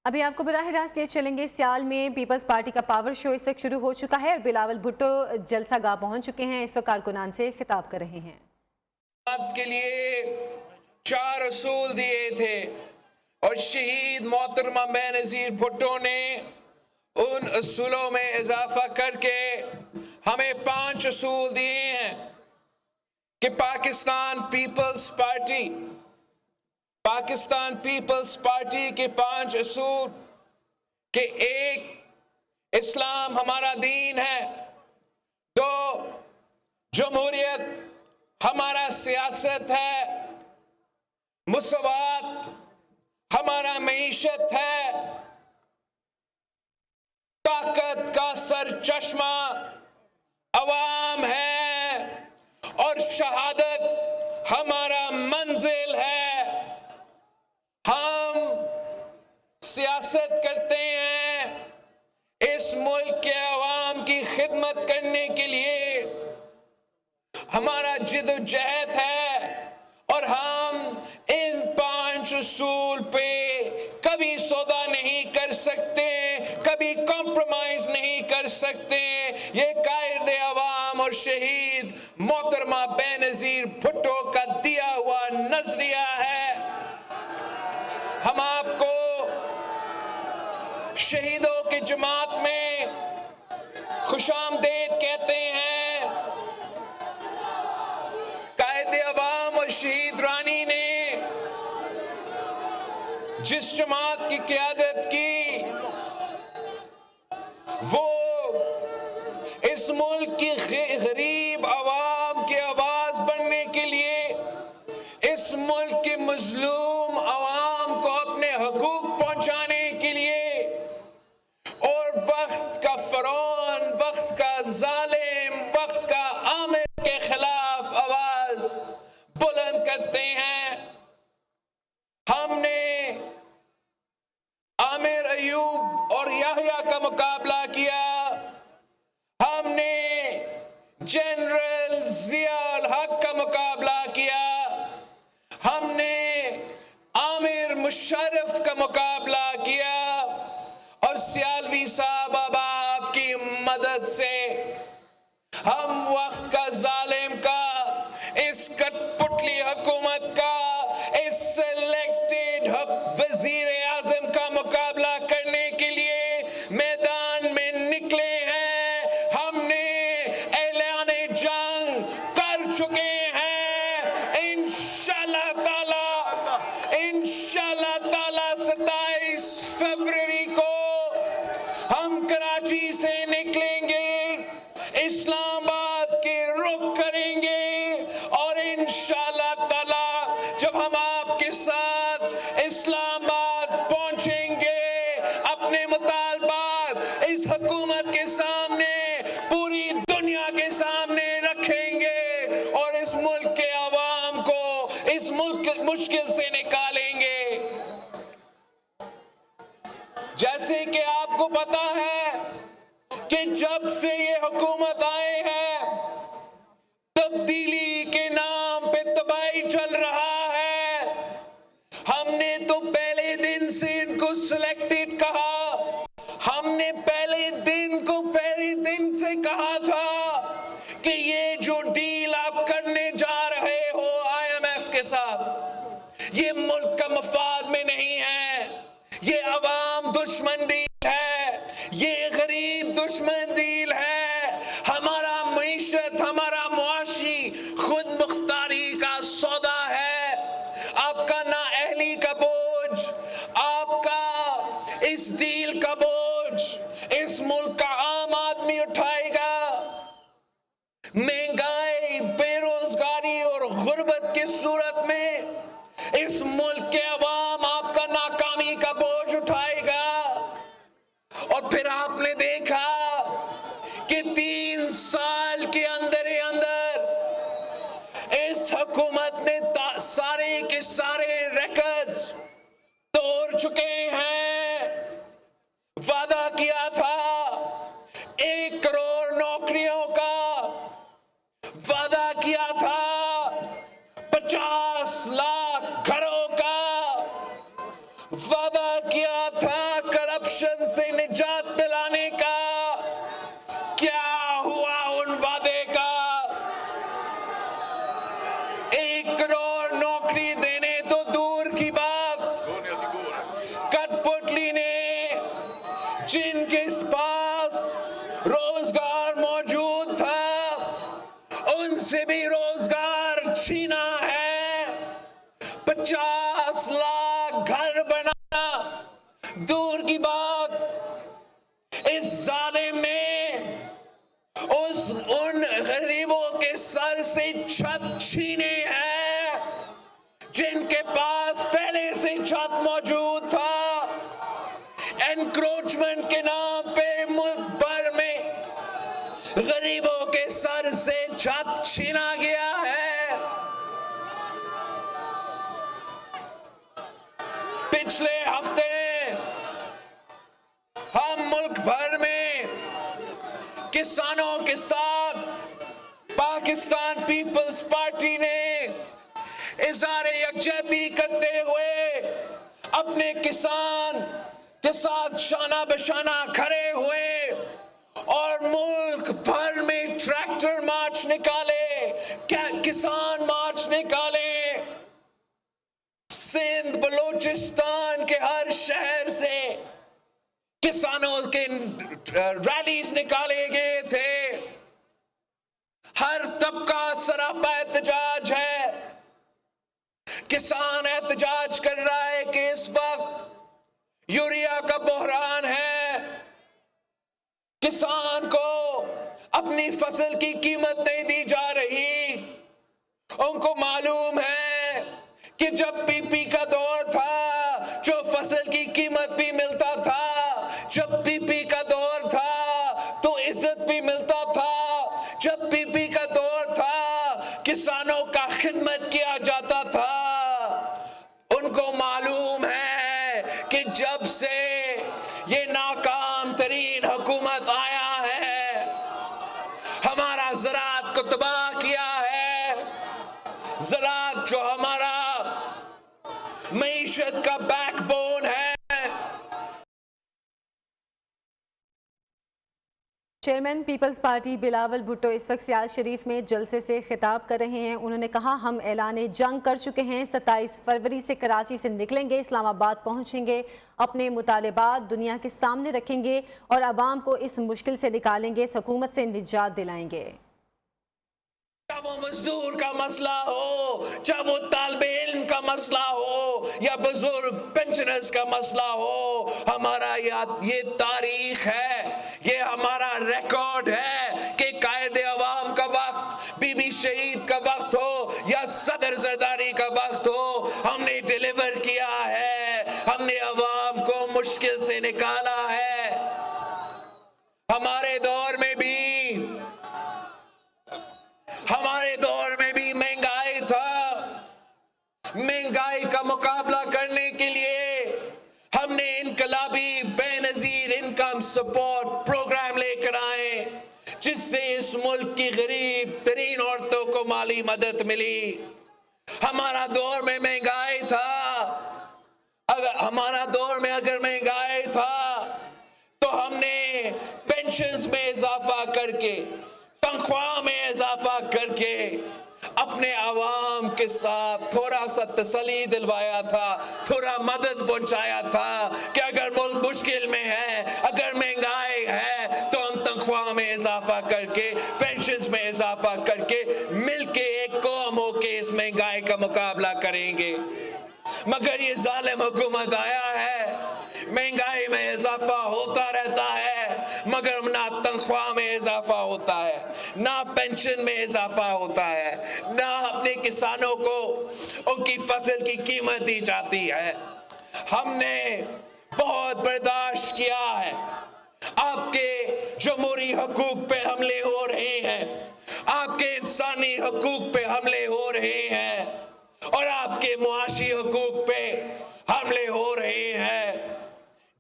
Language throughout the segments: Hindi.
अभी आपको बराह रास्त ले चलेंगे। सियाल में पीपल्स पार्टी का पावर शो इस वक्त शुरू हो चुका है और बिलावल भुट्टो जलसा गाह पहुंच चुके हैं। इस वक्त कारकुनान से खिताब कर रहे हैं। के लिए 4 असूल दिए थे और शहीद मोहतरमा बेनज़ीर भुट्टो ने उन असूलों में इजाफा करके हमें 5 असूल दिए हैं कि पाकिस्तान पीपल्स पार्टी के 5 असूल कि 1, इस्लाम हमारा दीन है। 2, जमहूरियत हमारा सियासत है। मुसवात हमारा मईशत है। ताकत का सरचश्मा अवाम है और शहादत हमारा मंजिल है। हम सियासत करते हैं इस मुल्क के अवाम की खिदमत करने के लिए। हमारा जिद्दोजहद है और हम इन 5 उसूल पे कभी सौदा नहीं कर सकते, कभी कॉम्प्रोमाइज नहीं कर सकते। ये कायद अवाम और शहीद मोहतरमा बेनज़ीर भुट्टो का दिया हुआ नजरिया है। हम आपको शहीदों की जमात में खुशामदीद कहते हैं। कायद अवाम और शहीद रानी ने जिस जमात की क़यादत की वो इस मुल्क की गरीब अवाम की आवाज बनने के लिए, इस मुल्क के मजलूम अवाम को अपने हकूक पहुंचाने के लिए और वक्त का फरौन, वक्त का जालिम, वक्त का आमिर के खिलाफ आवाज बुलंद करते हैं। हमने आमिर अयूब और याहिया का मुकाबला किया। हमने जनरल जियाउल हक का मुकाबला किया। हमने आमिर मुशर्रफ का मुकाबला किया और सियालवी साहब आपकी मदद से हम वक्त का जालिम का, इस कठपुतली हुकूमत का, इस सिलेक्टेड वजीर आजम का मुकाबला करने के लिए मैदान में निकले हैं। हमने ऐलान जंग कर चुके हैं। इंशाअल्लाह ताला 27 फरवरी को हम कराची से निकलेंगे, इस्लामाबाद के रुख करेंगे और इंशाअल्लाह ताला जब हम आपके साथ इस्लामाबाद पहुंचेंगे, अपने मुतालबात इस हुकूमत के सामने, पूरी दुनिया के सामने रखेंगे और इस मुल्क के अवाम को इस मुल्क मुश्किल से निकालेंगे। जैसे कि आपको पता है कि जब से ये हुकूमत आए हैं तब्दीली के नाम पे तबाही चल रहा है। हमने तो पहले दिन से इनको सिलेक्टेड कहा। हमने पहले दिन से कहा था कि ये जो डील आप करने जा रहे हो IMF के साथ, ये मुल्क का मफाद में नहीं है। ये अवाम दुश्मन डील है, ये गरीब दुश्मन डील है। हमारा मईशत, हमारा मुआशी खुद मुख्तारी का सौदा है। आपका ना अहली का बोझ, आपका इस डील का बोझ इस मुल्क का आम आदमी उठाएगा। महंगाई, बेरोजगारी और गुर्बत की सूरत में इस मुल्क के अवाम आपका नाकामी का बोझ उठाएगा। और फिर आपने देखा कि 3 साल के अंदर ही अंदर इस हुकूमत ने सारे के सारे रिकॉर्ड्स तोड़ चुके हैं। वादा किया था 1 करोड़ नौकरियों का, वादा किया था 50 लाख घरों का, वादा किया था करप्शन से निजात दिलाने का क्या हुआ उन वादे का? 1 करोड़ नौकरी देने तो दूर की बात, कठपुतली ने जिनके पास रोजगार मौजूद था उनसे भी रोजगार छीना है। 50 लाख घर बना दूर की बात, इस जालिम में उन गरीबों के सर से छत छीने हैं जिनके पास पहले से छत मौजूद था। एनक्रोचमेंट के नाम पे मुल्क भर में गरीबों के सर से छत छीना गया है। पिछले हफ्ते हम मुल्क भर में किसानों के साथ पाकिस्तान पीपल्स पार्टी ने इज़हार यकजहती करते हुए अपने किसान के साथ शाना बशाना खड़े हुए और मुल्क भर में ट्रैक्टर मार्च निकाले, किसान मार्च निकाले। सिंध बलूचिस्तान के हर शहर से किसानों के रैलीज निकाले गए थे। हर तबका सरापा एहतजाज है। किसान एहतजाज कर रहा है कि इस वक्त यूरिया का बहरान है, किसान को अपनी फसल की कीमत नहीं दी जा रही। उनको मालूम है कि जब पीपी का दौर था जो फसल की कीमत भी मिलता था, जब पीपी का दौर था तो इज्जत भी मिलता था, जब पीपी का दौर था किसानों का खिदमत किया जाता था। उनको मालूम है कि जब से ये नाकाम तरीन हुकूमत आया है हमारा ज़राअत को तबाह किया है। ज़राअत जो हमारा मईशत का बैकबोन है। Chairman Peoples Party Bilawal Bhutto इस वक्त सियाल शरीफ में जलसे से खिताब कर रहे हैं। उन्होंने कहा, हम ऐलान जंग कर चुके हैं, 27 फरवरी से कराची से निकलेंगे, इस्लामाबाद पहुंचेंगे, अपने मुतालिबात दुनिया के सामने रखेंगे और अवाम को इस मुश्किल से निकालेंगे, इस हुकूमत से निजात दिलाएंगे। चाहे वो मजदूर का मसला हो, चाहे वो तालिबे इल्म का मसला हो या बुजुर्ग पेंशनर्स का मसला हो, हमारा ये तारीख है, ये हमारा रिकॉर्ड है कि कायदे अवाम का वक्त, बीबी शहीद का वक्त हो या सदर जरदारी का वक्त हो, हमने डिलीवर किया है। हमने अवाम को मुश्किल से निकाला है। हमारे दौर में भी महंगाई था। महंगाई का मुकाबला करने के लिए हमने इनकलाबी बेनजीर इनकम सपोर्ट प्रोग्राम लेकर आए जिससे इस मुल्क की गरीब तरीन औरतों को माली मदद मिली। हमारा दौर में महंगाई था, अगर महंगाई था तो हमने पेंशन्स में इजाफा करके, तनख्वाह में इजाफा करके अपने आवाम के साथ थोड़ा सा तसल्ली दिलवाया था, थोड़ा मदद पहुंचाया था कि अगर मुल्क मुश्किल में है, अगर महंगाई है तो हम तनख्वाह में इजाफा करके, पेंशन्स में इजाफा करके मिलके एक कौम होके इस महंगाई का मुकाबला करेंगे। मगर ये जालिम हुकूमत आया है, महंगाई में इजाफा होता रहता है मगर ना तनख्वाह में इजाफा होता है, ना पेंशन में इजाफा होता है, ना अपने किसानों को उनकी फसल की कीमत दी जाती है। हमने बहुत बर्दाश्त किया है। आपके जमहूरी हकूक पे हमले हो रहे हैं, आपके इंसानी हकूक पे हमले हो रहे हैं और आपके मुआशी हकूक पे हमले हो रहे हैं।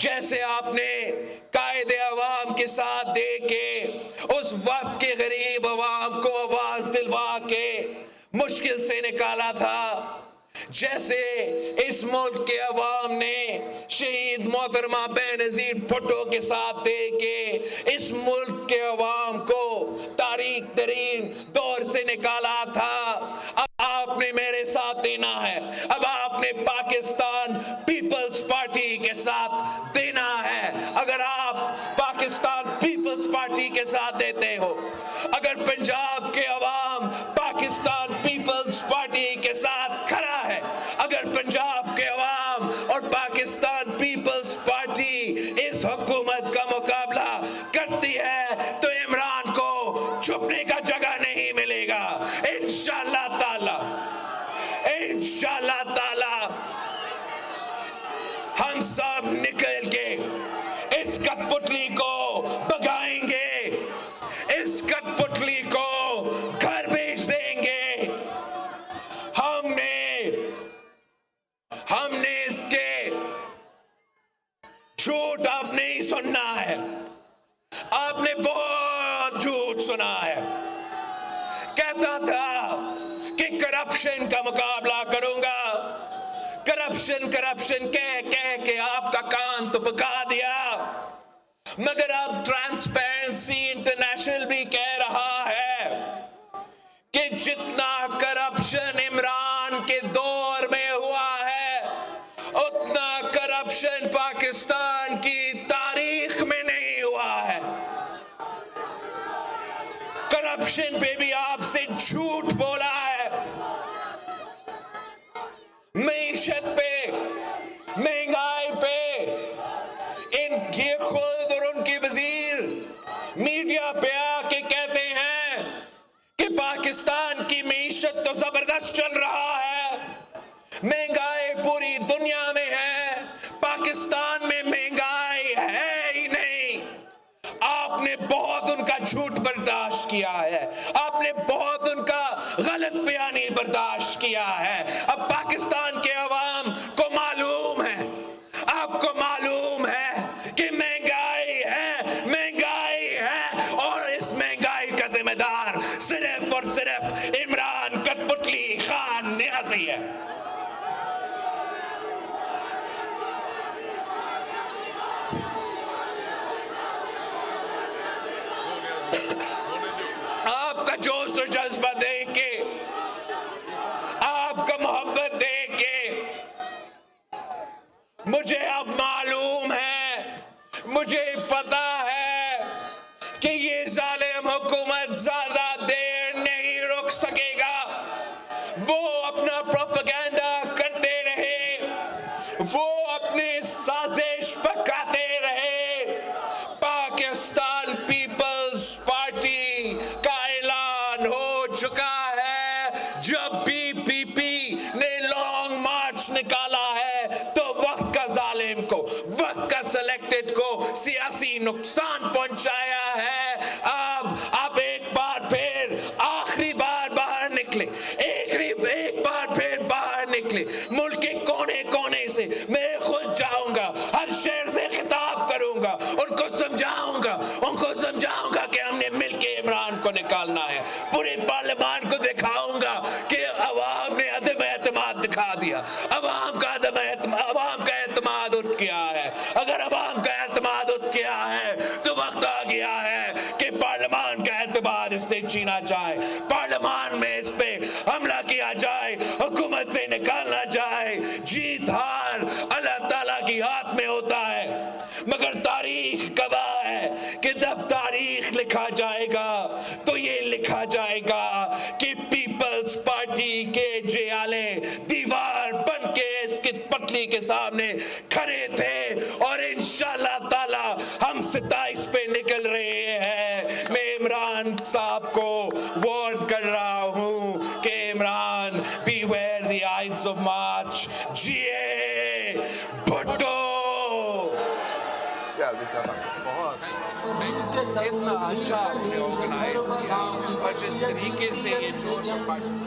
जैसे आपने कायदे अवाम के साथ दे के उस वक्त के गरीब अवाम को आवाज दिलवा के मुश्किल से निकाला था, जैसे इस मुल्क के अवाम ने शहीद मोहतरमा बेनजीर भुट्टो के साथ दे के इस मुल्क के अवाम को तारीख तरीन दौर से निकाला था, अब आपने मेरे साथ देना है। अब आपने पाकिस्तान पीपल्स पार्टी के साथ देना है। अगर आप पाकिस्तान पीपल्स पार्टी के साथ देते हो, अगर पंजाब के अवाम पाकिस्तान पीपल्स पार्टी के साथ खड़ा है, अगर पंजाब के अवाम और पाकिस्तान पीपल्स पार्टी इस हुकूमत का मुकाबला करती है, तो इमरान को छुपने का जगह नहीं मिलेगा। इंशाअल्लाह ताला, इंशाअल्लाह ताला हम सब निकल के इस कठपुतली को भगाएंगे, इस कठपुतली को घर भेज देंगे। हमने इसके झूठ अब नहीं सुनना है। आपने बहुत झूठ सुना है। कहता था कि करप्शन का मुकाबला करूंगा, करप्शन करप्शन कह कह के आपका कान तो पका दिया, मगर अब ट्रांसपेरेंसी इंटरनेशनल भी कह रहा है कि जितना करप्शन इमरान के दौर में हुआ है, उतना करप्शन पाकिस्तान की तारीख में नहीं हुआ है। करप्शन पे भी आपसे झूठ बोला है, मईशत पे, महंगाई पे। ये खुद और उनके वजीर मीडिया पे आके कहते हैं कि पाकिस्तान की मईशत तो जबरदस्त चल रहा है, महंगाई पूरी दुनिया में है, पाकिस्तान में महंगाई है ही नहीं। आपने बहुत उनका झूठ बर्दाश्त किया है, आपने बहुत उनका गलत बयानी बर्दाश्त किया है। अब पाकिस्तान के अवाम को मालूम है, आपको मालूम है कि महंगाई है और इस महंगाई का जिम्मेदार सिर्फ और सिर्फ इमरान कठपुतली खान नियाज़ी है। आपका जोश और जज्बा देख के, आपका मोहब्बत देख के मुझे अब मालूम है, मुझे पता है कि ये जालिम हुकूमत ज्यादा देर नहीं रुक सकेगा। वो अपना प्रोपेगेंडा करते रहे, वो अपने साजिश पकाते रहे। पाकिस्तान पीपल्स पार्टी का ऐलान हो चुका है। जब भी पीपी ने लॉन्ग मार्च निकाला है, तो वक्त का जालिम को, वक्त का सिलेक्टेड को सियासी नुकसान पहुंचाया है। अब आप एक बार फिर आखिरी बार बाहर निकले, एक बार फिर बाहर निकले। मुल्क के कोने कोने से मैं खुद जाऊंगा, हर शहर से खिताब करूंगा, उनको समझाऊंगा कि हमने मिलके इमरान को निकालना है। पूरे पार्लियामान को दिखाऊंगा कि अवाम ने अदम एतमाद दिखा दिया, अवाम का एतमाद उठ गया है। अगर अवाम का एतमाद उठ गया है, तो वक्त आ गया है कि पार्लियामान का एतमाद इससे छीना जाए, पार्लियामान में इस पे हमला किया जाए, हुकूमत से निकालना जाए। जीत हार अल्लाह ताला की हाथ में होता है, मगर तारीख गवाह है कि जब तारीख लिखा जाएगा तो ये लिखा जाएगा कि पीपल्स पार्टी के जियाले दीवार बन के इसकी पटली के सामने खड़े थे, और इंशाअल्लाह ताला हम 27 पे निकल रहे हैं। मैं इमरान साहब को वार्न कर रहा हूं कि Imran, beware the Ides of March, जिए भुट्टो। इतना अच्छा आपने ऑर्गेनाइज किया और जिस तरीके से ये जोश।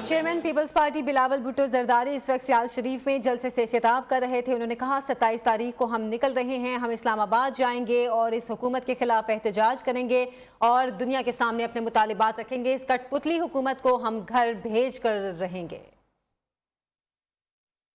Chairman Peoples Party Bilawal Bhutto Zardari इस वक्त सियाल शरीफ में जलसे से खिताब कर रहे थे। उन्होंने कहा 27 तारीख को हम निकल रहे हैं, हम इस्लामाबाद जाएंगे और इस हुकूमत के खिलाफ एहतजाज करेंगे और दुनिया के सामने अपने मुतालिबात रखेंगे। इस कठपुतली हुकूमत को हम घर भेज कर रहेंगे।